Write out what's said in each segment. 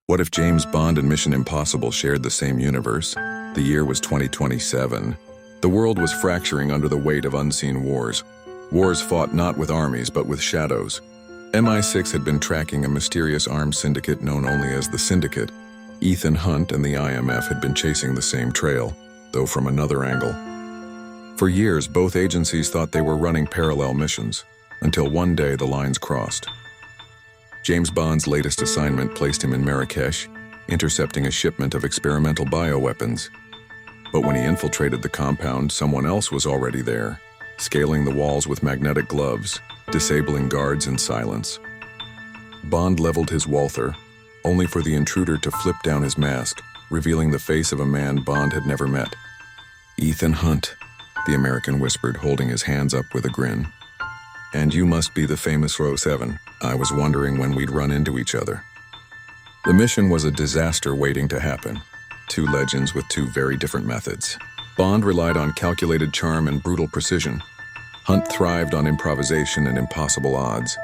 What if James Bond and Mission Impossible shared the same universe? The year was 2027. The world was fracturing under the weight of unseen wars. Wars fought not with armies, but with shadows. MI6 had been tracking a mysterious armed syndicate known only as the Syndicate. Ethan Hunt and the IMF had been chasing the same trail, though from another angle. For years, both agencies thought they were running parallel missions, until one day the lines crossed. James Bond's latest assignment placed him in Marrakesh, intercepting a shipment of experimental bioweapons. But when he infiltrated the compound, someone else was already there, scaling the walls with magnetic gloves, disabling guards in silence. Bond leveled his Walther, only for the intruder to flip down his mask, revealing the face of a man Bond had never met. "Ethan Hunt," the American whispered, holding his hands up with a grin. "And you must be the famous Row 7. I was wondering when we'd run into each other." The mission was a disaster waiting to happen. Two legends with two very different methods. Bond relied on calculated charm and brutal precision. Hunt thrived on improvisation and impossible odds.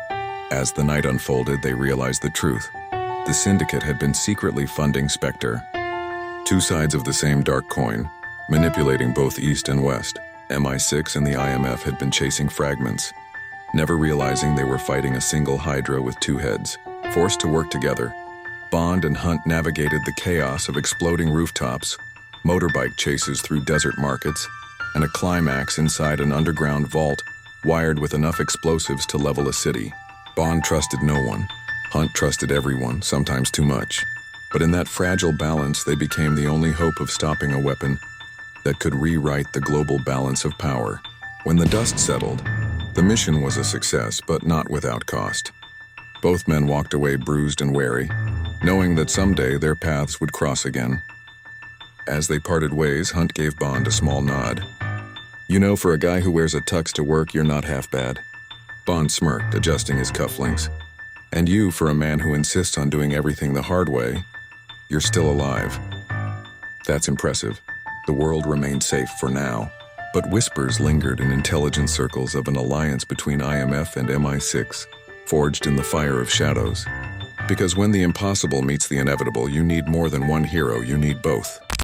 As the night unfolded, they realized the truth. The Syndicate had been secretly funding Spectre. Two sides of the same dark coin, manipulating both East and West. MI6 and the IMF had been chasing fragments, never realizing they were fighting a single Hydra with two heads. Forced to work together, Bond and Hunt navigated the chaos of exploding rooftops, motorbike chases through desert markets, and a climax inside an underground vault wired with enough explosives to level a city. Bond trusted no one. Hunt trusted everyone, sometimes too much. But in that fragile balance, they became the only hope of stopping a weapon that could rewrite the global balance of power. When the dust settled, the mission was a success, but not without cost. Both men walked away bruised and wary, knowing that someday their paths would cross again. As they parted ways, Hunt gave Bond a small nod. "You know, for a guy who wears a tux to work, you're not half bad." Bond smirked, adjusting his cufflinks. "And you, for a man who insists on doing everything the hard way, you're still alive." That's impressive. The world remained safe for now, but whispers lingered in intelligence circles of an alliance between IMF and MI6, forged in the fire of shadows. Because when the impossible meets the inevitable, you need more than one hero, you need both.